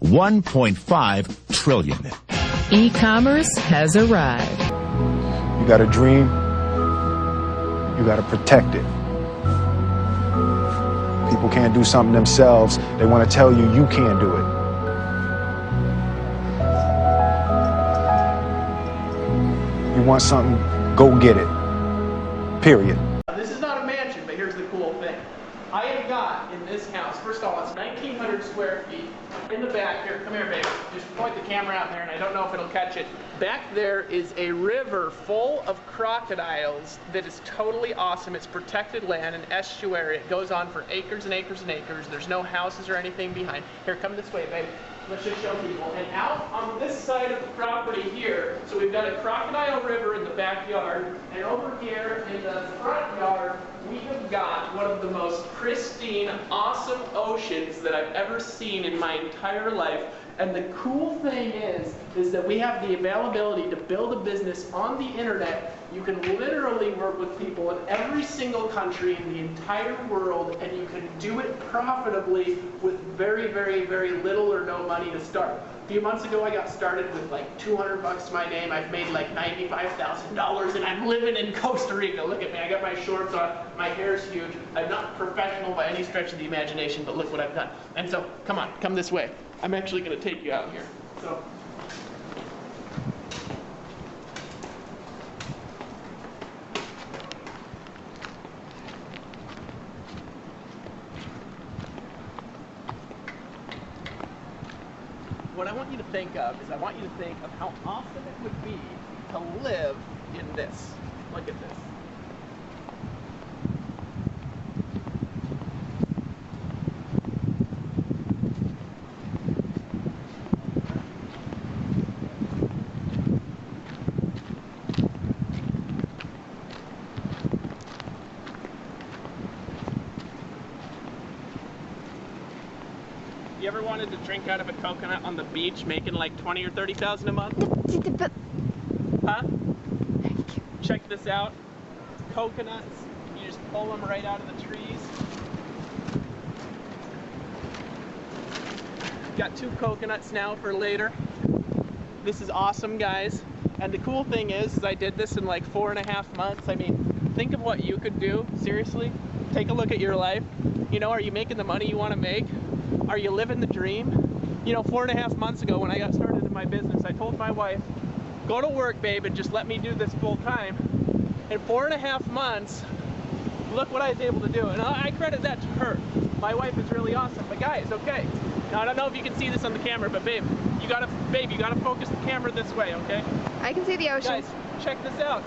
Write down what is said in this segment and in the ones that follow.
1.5 trillion. E-commerce has arrived. You got a dream, you got to protect it. People can't do something themselves. They want to tell you you can't do it. You want something, go get it. Period. This is not a mansion, but here's the cool thing. I have got in this house, first of all, it's 1,900 square feet. In the back, here, come here, baby. Just point the camera out there, and I don't know if it'll catch it. Back there is a river full of crocodiles that is totally awesome. It's protected land, an estuary. It goes on for acres and acres and acres. There's no houses or anything behind. Here, come this way, baby. Let's just show people. And out on this side of the property here, so we've got a crocodile river in the backyard, and over here in the front yard, we have got one of the most pristine, awesome oceans that I've ever seen in my entire life. And the cool thing is that we have the availability to build a business on the internet. You can literally work with people in every single country in the entire world, and you can do it profitably with very, very, very little or no money to start. A few months ago, I got started with like 200 bucks to my name. I've made like $95,000, and I'm living in Costa Rica. Look at me, I got my shorts on, my hair's huge. I'm not professional by any stretch of the imagination, but look what I've done. And so, come on, come this way. I'm actually gonna take you out here. So. What I want you to think of is I want you to think of how awesome it would be to live in this. Look at this. You ever wanted to drink out of a coconut on the beach, making like 20 or 30,000 a month? Huh? Check this out. Coconuts. You just pull them right out of the trees. Got 2 coconuts now for later. This is awesome, guys. And the cool thing is I did this in like 4.5 months. I mean, think of what you could do. Seriously, take a look at your life. You know, are you making the money you want to make? Are you living the dream? You know, 4.5 months ago when I got started in my business, I told my wife, go to work, babe, and just let me do this full time. In 4.5 months, look what I was able to do. And I credit that to her. My wife is really awesome. But guys, okay. Now I don't know if you can see this on the camera, but babe, you gotta focus the camera this way, okay? I can see the ocean. Guys, check this out.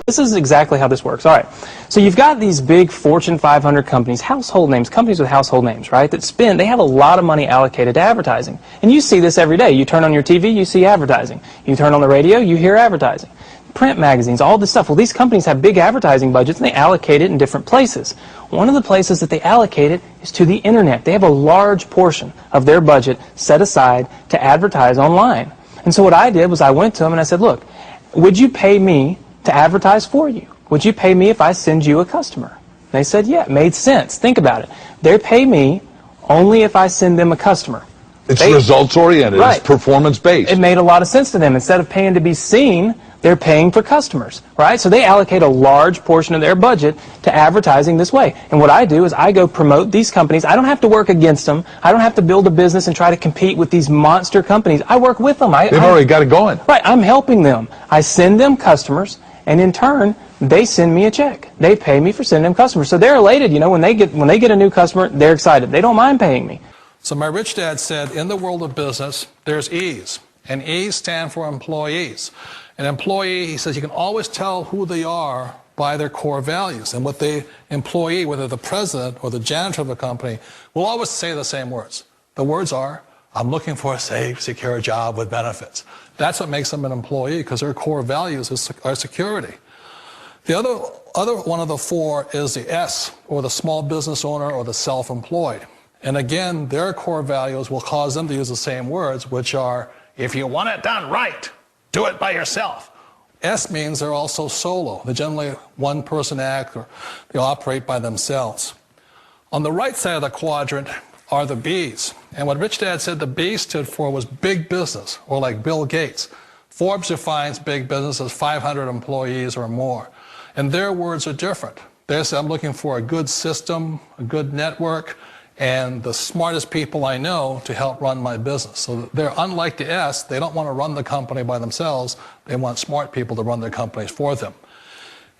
This is exactly how this works. All right, so you've got these big Fortune 500 companies, household names, companies with household names, right, that they have a lot of money allocated to advertising. And you see this every day. You turn on your TV, you see advertising. You turn on the radio, you hear advertising. Print magazines, all this stuff. Well, these companies have big advertising budgets, and they allocate it in different places. One of the places that they allocate it is to the internet. They have a large portion of their budget set aside to advertise online. And so what I did was I went to them and I said, look, would you pay me to advertise for you? Would you pay me if I send you a customer? They said, yeah, it made sense. Think about it. They pay me only if I send them a customer. It's results-oriented. Right. It's performance-based. It made a lot of sense to them. Instead of paying to be seen, they're paying for customers, right? So they allocate a large portion of their budget to advertising this way. And what I do is I go promote these companies. I don't have to work against them. I don't have to build a business and try to compete with these monster companies. I work with them. They've already got it going. Right. I'm helping them. I send them customers, and in turn, they send me a check. They pay me for sending them customers. So they're elated, you know, when they get a new customer, they're excited. They don't mind paying me. So my rich dad said, in the world of business, there's E's. And E's stand for employees. An employee, he says, you can always tell who they are by their core values. And what the employee, whether the president or the janitor of a company, will always say the same words. The words are, I'm looking for a safe, secure job with benefits. That's what makes them an employee, because their core values are security. The other one of the 4 is the S, or the small business owner or the self-employed. And again, their core values will cause them to use the same words, which are, if you want it done right, do it by yourself. S means they're also solo. They're generally one-person act, or they operate by themselves. On the right side of the quadrant are the B's. And what Rich Dad said the B stood for was big business, or like Bill Gates. Forbes defines big business as 500 employees or more. And their words are different. They say, I'm looking for a good system, a good network, and the smartest people I know to help run my business. So they're unlike the S. They don't want to run the company by themselves. They want smart people to run their companies for them.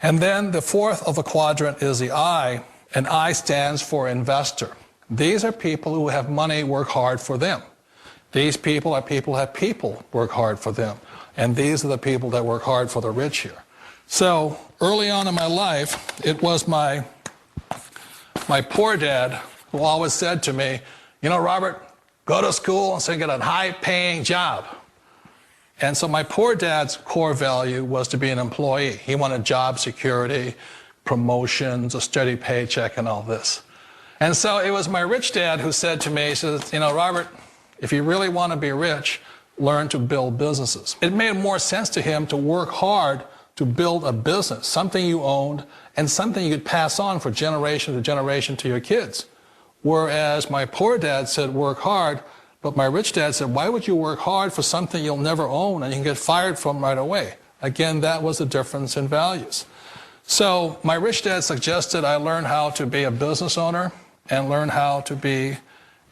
And then the fourth of the quadrant is the I, and I stands for investor. These are people who have money work hard for them. These people are people who have people work hard for them. And these are the people that work hard for the rich here. So early on in my life, it was my poor dad who always said to me, you know, Robert, go to school and so get a high-paying job. And so my poor dad's core value was to be an employee. He wanted job security, promotions, a steady paycheck, and all this. And so it was my rich dad who said to me, he says, you know, Robert, if you really want to be rich, learn to build businesses. It made more sense to him to work hard to build a business, something you owned and something you could pass on for generation to generation to your kids. Whereas my poor dad said work hard, but my rich dad said, why would you work hard for something you'll never own and you can get fired from right away? Again, that was the difference in values. So my rich dad suggested I learn how to be a business owner and learn how to be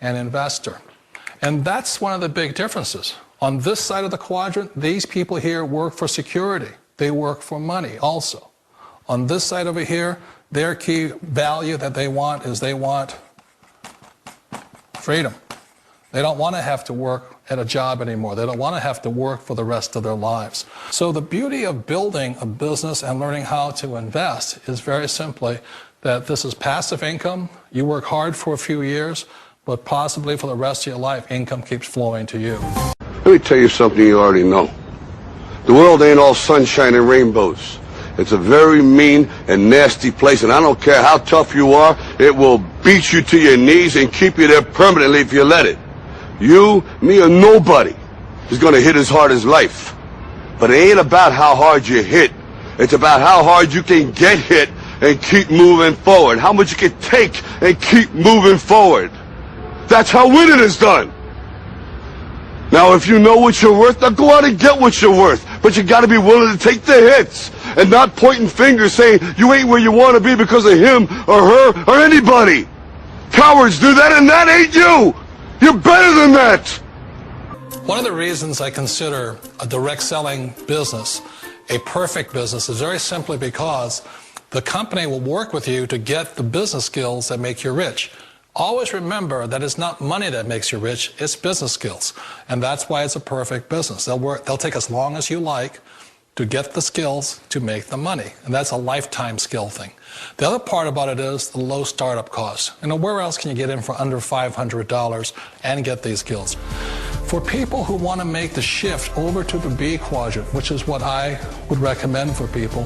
an investor. And that's one of the big differences. On this side of the quadrant, these people here work for security. They work for money also. On this side over here, their key value that they want is they want freedom. They don't want to have to work at a job anymore. They don't want to have to work for the rest of their lives. So the beauty of building a business and learning how to invest is very simply that this is passive income. You work hard for a few years, but possibly for the rest of your life, income keeps flowing to you. Let me tell you something you already know. The world ain't all sunshine and rainbows. It's a very mean and nasty place, and I don't care how tough you are, it will beat you to your knees and keep you there permanently if you let it. You, me, or nobody is going to hit as hard as life. But it ain't about how hard you hit. It's about how hard you can get hit and keep moving forward. How much you can take and keep moving forward. That's how winning is done. Now, if you know what you're worth, now go out and get what you're worth. But you got to be willing to take the hits and not pointing fingers saying you ain't where you want to be because of him or her or anybody. Cowards do that, and that ain't you. You're better than that. One of the reasons I consider a direct selling business a perfect business is very simply because the company will work with you to get the business skills that make you rich. Always remember that it's not money that makes you rich, it's business skills. And that's why it's a perfect business. They'll take as long as you like to get the skills to make the money. And that's a lifetime skill thing. The other part about it is the low startup cost. You know, where else can you get in for under $500 and get these skills? For people who want to make the shift over to the B quadrant, which is what I would recommend for people,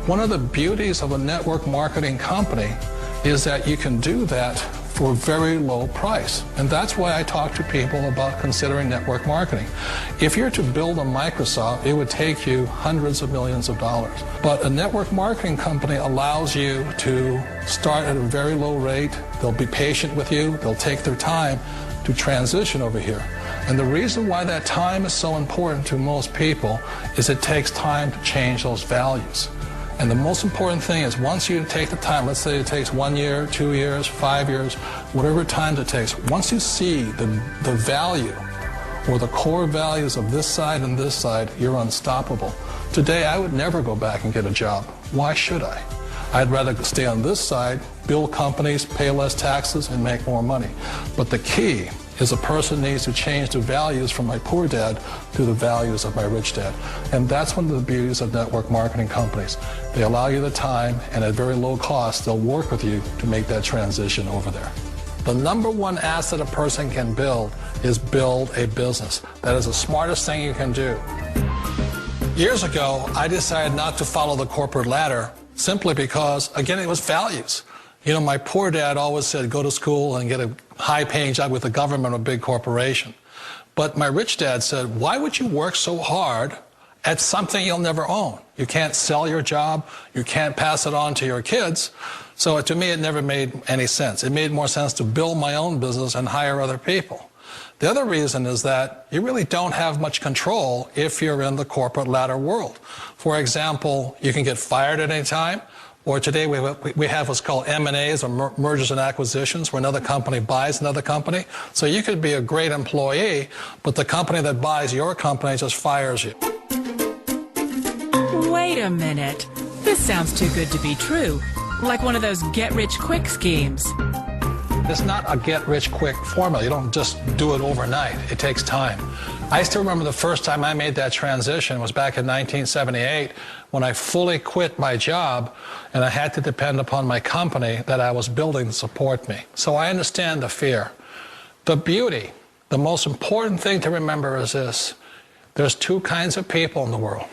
one of the beauties of a network marketing company is that you can do that for a very low price. And that's why I talk to people about considering network marketing. If you're to build a Microsoft, it would take you hundreds of millions of dollars. But a network marketing company allows you to start at a very low rate. They'll be patient with you. They'll take their time to transition over here. And the reason why that time is so important to most people is it takes time to change those values. And the most important thing is once you take the time, let's say it takes 1 year, 2 years, 5 years, whatever time it takes, once you see the value or the core values of this side and this side, you're unstoppable. Today, I would never go back and get a job. Why should I? I'd rather stay on this side, build companies, pay less taxes, and make more money. But the key is a person needs to change the values from my poor dad to the values of my rich dad. And that's one of the beauties of network marketing companies. They allow you the time, and at very low cost, they'll work with you to make that transition over there. The number one asset a person can build is build a business. That is the smartest thing you can do. Years ago, I decided not to follow the corporate ladder simply because, again, it was values. You know, my poor dad always said, go to school and get a high-paying job with the government or a big corporation. But my rich dad said, why would you work so hard It's something you'll never own. You can't sell your job. You can't pass it on to your kids. So to me, it never made any sense. It made more sense to build my own business and hire other people. The other reason is that you really don't have much control if you're in the corporate ladder world. For example, you can get fired at any time, or today we have what's called M&As, or mergers and acquisitions, where another company buys another company. So you could be a great employee, but the company that buys your company just fires you. Wait a minute. This sounds too good to be true. Like one of those get-rich-quick schemes. It's not a get-rich-quick formula. You don't just do it overnight. It takes time. I still remember the first time I made that transition was back in 1978 when I fully quit my job and I had to depend upon my company that I was building to support me. So I understand the fear. The beauty, the most important thing to remember is this. There's two kinds of people in the world.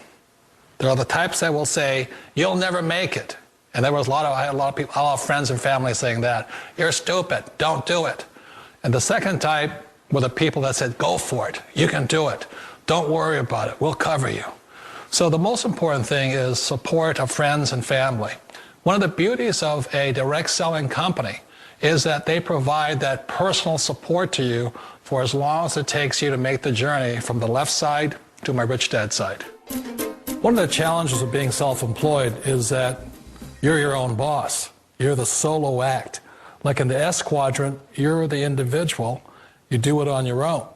There are the types that will say, you'll never make it. And I had a lot of friends and family saying that. You're stupid, don't do it. And the second type were the people that said, go for it, you can do it. Don't worry about it, we'll cover you. So the most important thing is support of friends and family. One of the beauties of a direct selling company is that they provide that personal support to you for as long as it takes you to make the journey from the left side to my rich dad side. One of the challenges of being self-employed is that you're your own boss. You're the solo act. Like in the S quadrant, you're the individual. You do it on your own.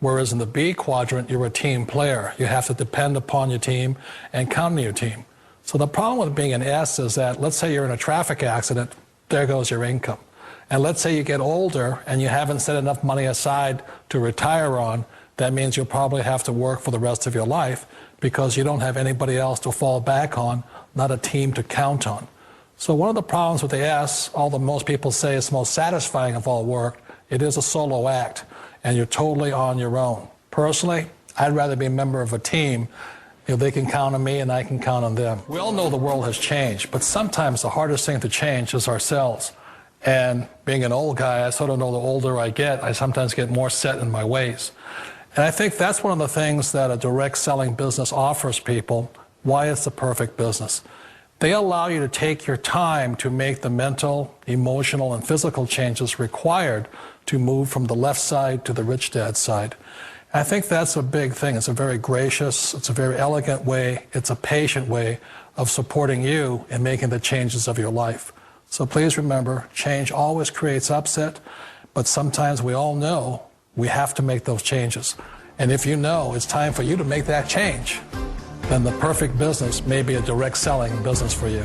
Whereas in the B quadrant, you're a team player. You have to depend upon your team and count on your team. So the problem with being an S is that, let's say you're in a traffic accident, there goes your income. And let's say you get older and you haven't set enough money aside to retire on, that means you'll probably have to work for the rest of your life because you don't have anybody else to fall back on, not a team to count on. So one of the problems with the S, although most people say it's the most satisfying of all work, it is a solo act, and you're totally on your own. Personally, I'd rather be a member of a team. You know, they can count on me and I can count on them. We all know the world has changed, but sometimes the hardest thing to change is ourselves. And being an old guy, I sort of know the older I get, I sometimes get more set in my ways. And I think that's one of the things that a direct selling business offers people, why it's the perfect business. They allow you to take your time to make the mental, emotional, and physical changes required to move from the left side to the rich dad side. I think that's a big thing. It's a very gracious, it's a very elegant way, it's a patient way of supporting you in making the changes of your life. So please remember, change always creates upset, but sometimes we all know we have to make those changes. And if you know it's time for you to make that change, then the perfect business may be a direct selling business for you.